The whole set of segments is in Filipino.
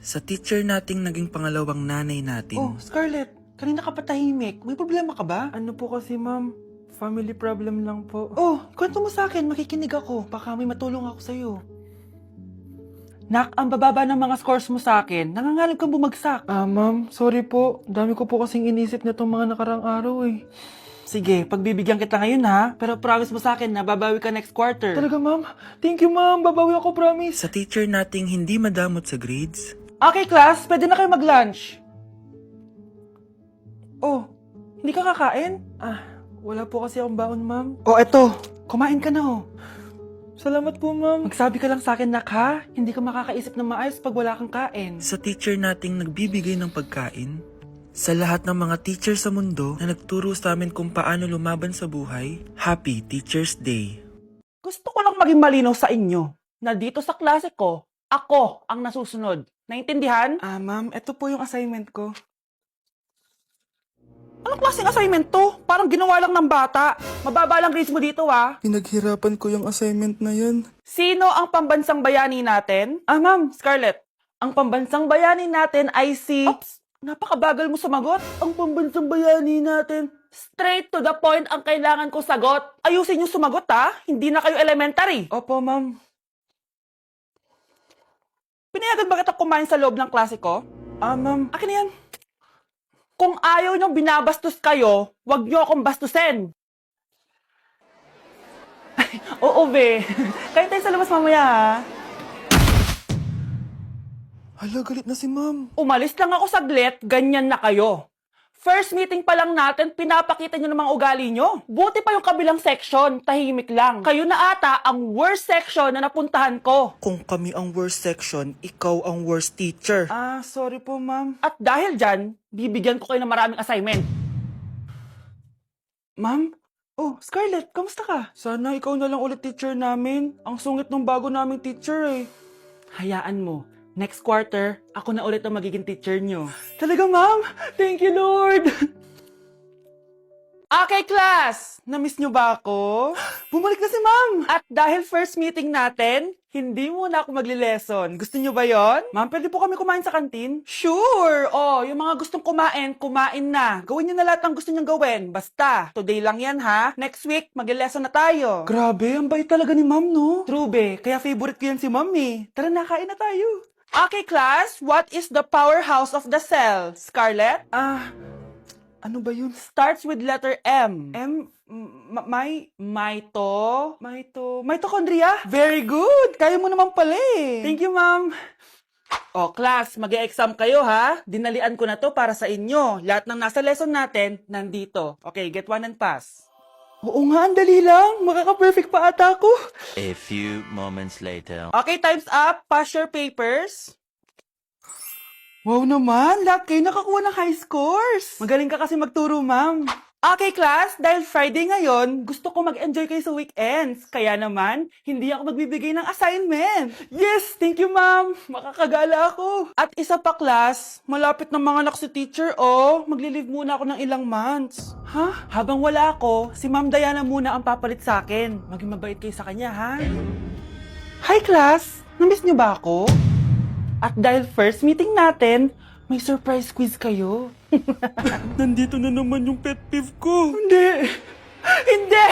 Sa teacher nating naging pangalawang nanay natin. Oh, Scarlett, kanina ka pa tahimik. May problema ka ba? Ano po kasi ma'am, family problem lang po. Oh, kwento mo sa akin, makikinig ako. Baka may matulong ako sa'yo. Nak, ang bababa ng mga scores mo sa akin. Nangangalib kang bumagsak. Ma'am, sorry po. Dami ko po kasing inisip na itong mga nakarang araw eh. Sige, pagbibigyan kita ngayon ha. Pero promise mo sa akin na babawi ka next quarter. Talaga ma'am? Thank you ma'am, babawi ako, promise. Sa teacher nating hindi madamot sa grades. Okay, class, pwede na kayo mag-lunch. Oh, hindi ka kakain? Wala po kasi akong baon ma'am. Oh, eto. Kumain ka na oh. Salamat po ma'am. Magsabi ka lang sa akin, Nak, ha? Hindi ka makakaisip ng maayos pag wala kang kain. Sa teacher nating nagbibigay ng pagkain. Sa lahat ng mga teacher sa mundo na nagturo sa amin kung paano lumaban sa buhay, Happy Teacher's Day! Gusto ko lang maging malinaw sa inyo na dito sa klase ko, ako ang nasusunod. Naintindihan? Ma'am, ito po yung assignment ko. Anong klaseng assignment to? Parang ginawa lang ng bata. Mababa lang grades mo dito, ha? Pinaghirapan ko yung assignment na yun. Sino ang pambansang bayani natin? Ma'am, Scarlett. Ang pambansang bayani natin ay si... Oops! Napakabagal mo sumagot. Ang pambansang bayani natin. Straight to the point ang kailangan ko sagot. Ayusin yung sumagot, ha? Hindi na kayo elementary. Opo ma'am. Pinayagan ba kita kumain sa loob ng klase ko? Ma'am. Akin na yan. Kung ayaw niyong binabastos kayo, wag niyo akong bastusin. Ay, oo, be. Kain tayo sa labas mamaya, ha? Hala, galit na si ma'am. Umalis lang ako saglit, ganyan na kayo. First meeting pa lang natin, pinapakita niyo ng mga ugali niyo. Buti pa yung kabilang section, tahimik lang. Kayo na ata ang worst section na napuntahan ko. Kung kami ang worst section, ikaw ang worst teacher. Sorry po ma'am. At dahil dyan, bibigyan ko kayo ng maraming assignment. Ma'am? Oh, Scarlett, kamusta ka? Sana ikaw na lang ulit teacher namin. Ang sungit ng bago naming teacher eh. Hayaan mo. Next quarter, ako na ulit ang magiging teacher nyo. Talaga ma'am? Thank you Lord! Okay, class! Namiss nyo ba ako? Bumalik na si ma'am! At dahil first meeting natin, hindi muna ako magli-lesson. Gusto nyo ba yon? Ma'am, pwede po kami kumain sa kantin? Sure! Oh, yung mga gustong kumain, kumain na. Gawin nyo na lahat ng gusto nyo gawin. Basta, today lang yan ha. Next week, magli-lesson na tayo. Grabe, ang bait talaga ni ma'am no? True be, kaya favorite ko yan si ma'am eh. Tara na, kain na tayo. Okay, class, what is the powerhouse of the cell? Scarlett? Ano ba yun? Starts with letter M. Mitochondria? Very good! Kaya mo naman pala eh. Thank you, ma'am. O, class, mag-e-exam kayo, ha? Dinalian ko na to para sa inyo. Lahat ng nasa lesson natin, nandito. Okay, get one and pass. Oo nga, ang dali lang. Makaka-perfect pa ata ako. A few moments later. Okay, time's up. Pass your papers. Wow naman, lahat kayo nakakuha ng high scores. Magaling ka kasi magturo, ma'am. Okay, class, dahil Friday ngayon, gusto ko mag-enjoy kayo sa weekends. Kaya naman, hindi ako magbibigay ng assignment. Yes, thank you ma'am. Makakagala ako. At isa pa, class, malapit na mga anak si teacher, oh. Magli-leave muna ako ng ilang months. Ha? Habang wala ako, si Ma'am Diana muna ang papalit sa akin. Maging mabait kayo sa kanya, ha? Hi, class! Namiss niyo ba ako? At dahil first meeting natin, may surprise quiz kayo. Nandito na naman yung pet peeve ko. Hindi! Hindi!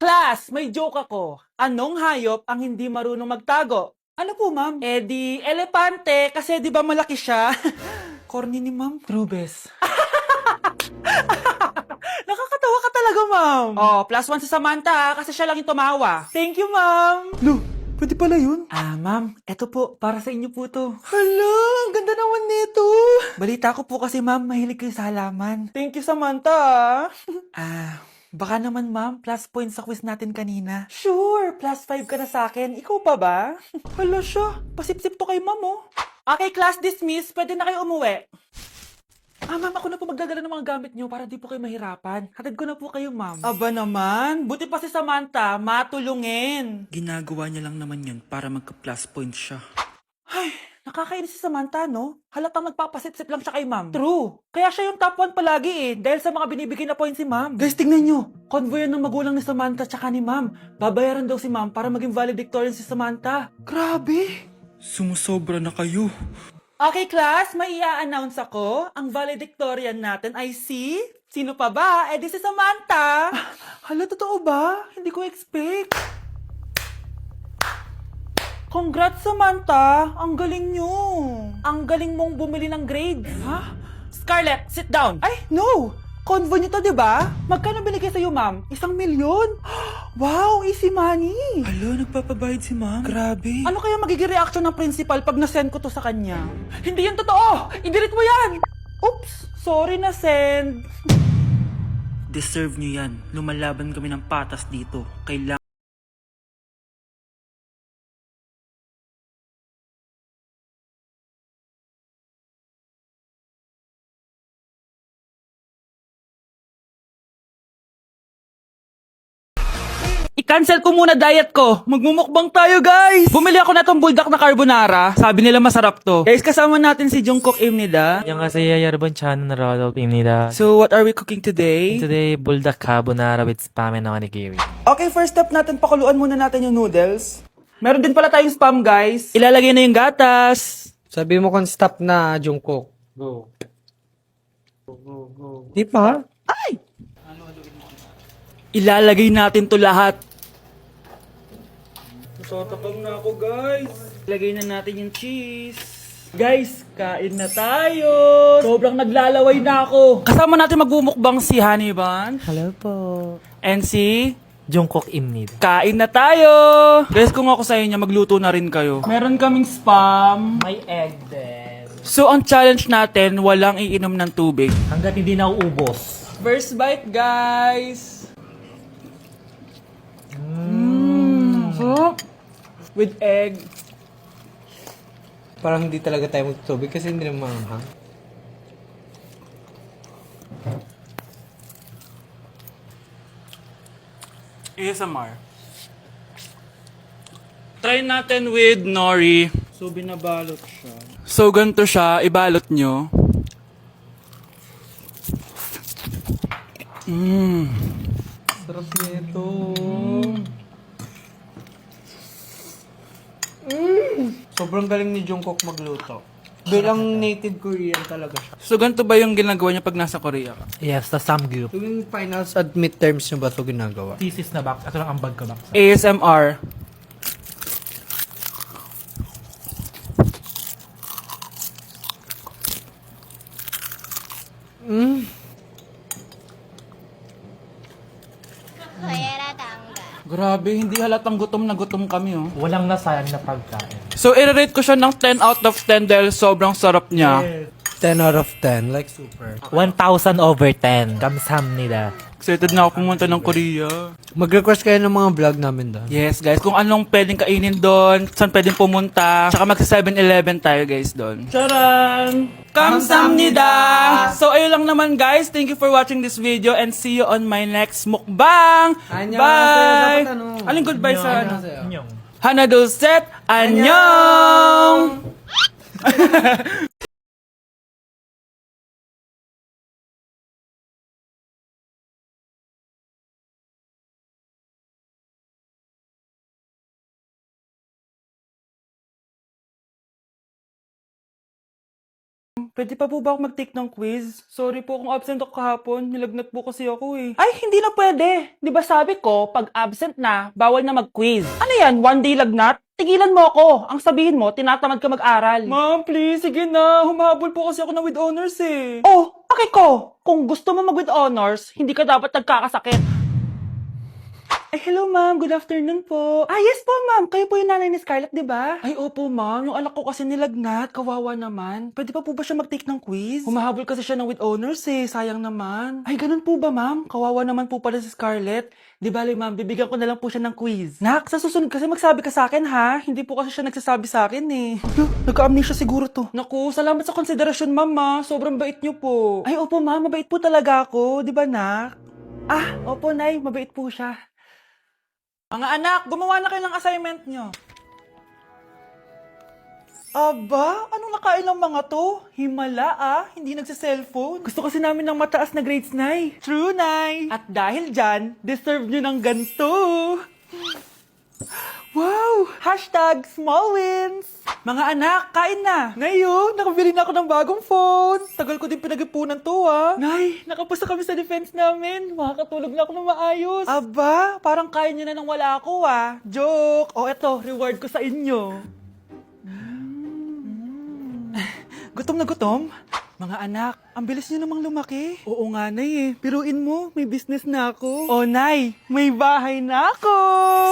Class, may joke ako. Anong hayop ang hindi marunong magtago? Ano po ma'am? Eh di, elepante, kasi di ba malaki siya? Corny ni ma'am. Trubes. Nakakatawa ka talaga, ma'am. Oh, +1 si Samantha, ha, kasi siya lang yung tumawa. Thank you ma'am. Lo, pwede pala yun? Ma'am, eto po, para sa inyo po to. Hala, ang ganda naman nito. Balita ko po kasi, ma'am, mahilig kayo sa halaman. Thank you Samantha. Baka naman, ma'am, plus points sa quiz natin kanina. Sure, +5 ka na sa akin. Ikaw pa ba? Hala siya, pasip-sip to kay ma'am, oh. Okay, class dismiss, pwede na kayo umuwi. Ma'am, ako na po magdadala ng mga gamit nyo para di po kayo mahirapan. Hatid ko na po kayo, ma'am. Aba naman, buti pa si Samantha, matulungin. Ginagawa niya lang naman yun para magka-plus points siya. Ay, nakakainis si Samantha, no? Halatang nagpapasip-sip lang siya kay ma'am. True. Kaya siya yung top 1 palagi eh, dahil sa mga binibigay na points si ma'am. Guys, tingnan nyo. Convoy yan ng magulang ni Samantha tsaka ni ma'am. Babayaran daw si ma'am para maging valedictorian si Samantha. Grabe. Sumusobra na kayo. Okay, class, may i-announce ako. Ang valedictorian natin ay si... Sino pa ba? Eh, di si Samantha. Hala, totoo ba? Hindi ko expect. Congrats, Samantha. Ang galing nyo. Ang galing mong bumili ng grades. Ha? Scarlett, sit down. Ay, no. Convo nyo to, di ba? Magkano binigay sa'yo, ma'am? 1 milyon? Wow, easy money. Alo, nagpapabayad si ma'am. Grabe. Ano kaya magiging reaction ng principal pag na-send ko to sa kanya? Hindi yan totoo! I-delete mo yan! Oops! Sorry na send. Deserve nyo yan. Lumalaban kami ng patas dito. Kailangan I-cancel ko muna diet ko. Magmumukbang tayo, guys! Bumili ako na tong buldak na carbonara. Sabi nila masarap to. Guys, kasama natin si Jungkook Imnida. 안녕하세요 여러분 저는 로드입니다. So, what are we cooking today? Today buldak carbonara with spam and onigiri. Okay, first step natin, pakuluan muna natin yung noodles. Meron din pala tayong spam, guys. Ilalagay na yung gatas. Sabi mo kung stop na, Jungkook. Go. Di pa? Ilalagay natin to lahat. Tatakam na ako, guys. Ilagay na natin yung cheese. Guys, kain na tayo. Sobrang naglalaway na ako. Kasama natin magmumukbang si Honey Bun. Hello po. And si... Jungkook입니다. Kain na tayo. Guys, kung ako sa inyo, magluto na rin kayo. Meron kaming spam. May egg din. So, ang challenge natin, walang iinom ng tubig. Hanggat hindi na uubos. First bite, guys. Sarap. With egg. Parang hindi talaga tayo magtutubig kasi hindi naman maanghang. ASMR. Try natin with nori. So, binabalot siya. So, ganito siya. Ibalot nyo. Sarap nito. Sobrang galing ni Jungkook magluto. Bilang native Korean talaga siya. So, ganito ba yung ginagawa niya pap nasa Korea ka? Yes, the samgyup. Tuwing finals at midterms nyo ba ito ginagawa? Thesis na box. Ito lang ang bag ko box. ASMR. Grabe, hindi halatang gutom na gutom kami, oh. Walang nasayang na pagkain. So, i-rate ko siya ng 10 out of 10 dahil sobrang sarap niya. 10 out of 10, like super. 1,000 over 10. 감사합니다. Excited na ako pumunta ng Korea. Mag-request kayo ng mga vlog namin doon. Yes, guys. Kung anong pwedeng kainin doon, saan pwedeng pumunta. Tsaka magsa 7-Eleven tayo, guys, doon. Charan! Kamsamnida! So, ayun lang naman, guys. Thank you for watching this video and see you on my next mukbang! Annyeonghaseyo. Bye! Dapat ano? Aling goodbye sa ano? 안녕. Hana Dulcet! Annyeong! Pwede pa po ba ako mag-take ng quiz? Sorry po kung absent ako kahapon. Nilagnat po kasi ako eh. Ay, hindi na pwede. Di ba sabi ko, pag absent na, bawal na mag-quiz. Ano yan? One day lagnat? Tigilan mo ako. Ang sabihin mo, tinatamad ka mag-aral. Ma'am, please, sige na. Humahabol po kasi ako ng with honors eh. Oh, okay ko. Kung gusto mo mag-with honors, hindi ka dapat nagkakasakit. Ay, hello ma'am. Good afternoon po. Ah, yes po ma'am. Kayo po yung nanay ni Scarlett, di ba? Ay, opo ma'am. Yung anak ko kasi nilagnat. Kawawa naman. Pwede pa po ba siya mag-take ng quiz? Humahabol kasi siya ng with honors eh. Sayang naman. Ay, ganun po ba ma'am? Kawawa naman po pala si Scarlett. Di bali ma'am, bibigyan ko na lang po siya ng quiz. Nak, sa susunod kasi magsabi ka sa akin ha. Hindi po kasi siya nagsasabi sa akin eh. Nagka-amnesia siguro to. Naku, salamat sa konsiderasyon ma'am ha. Sobrang bait niyo po. Ay, opo ma'am. Mabait po talaga ako. Di ba nak? Ah, opo nay. Mabait po siya. Mga anak, gumawa na kayo ng assignment nyo. Aba, anong nakain ng mga to? Himala hindi nagsa-cellphone. Gusto kasi namin ng mataas na grades, Nay. True, Nay. At dahil dyan, deserve nyo ng ganito. Wow! Hashtag small wins! Mga anak, kain na! Ngayon, nakabili na ako ng bagong phone! Tagal ko din pinag-ipunan to Nay, nakapasa kami sa defense namin. Makakatulog na ako ng maayos. Aba, parang kaya niyo na nang wala ako Joke! O eto, reward ko sa inyo. Gutom na gutom? Mga anak, ang bilis niyo namang lumaki. Oo nga, Nay Piruin mo, may business na ako. Oh, Nay, may bahay na ako!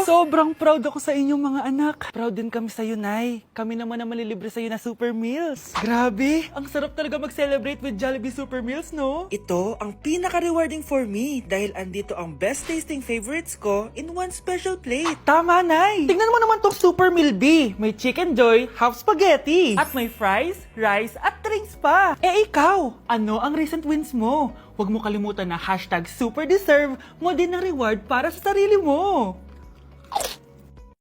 Sobrang proud ako sa inyong mga anak. Proud din kami sa iyo, Nay. Kami naman na malilibre sa iyo na Super Meals. Grabe, ang sarap talaga mag-celebrate with Jollibee Super Meals, no? Ito ang pinaka-rewarding for me dahil andito ang best tasting favorites ko in one special plate. Tama, Nay! Tingnan mo naman tong Super Meal B. May Chicken Joy, half spaghetti. At may fries, rice, at drinks pa. Ikaw, ano ang recent wins mo? Huwag mo kalimutan na hashtag super deserve mo din ng reward para sa sarili mo.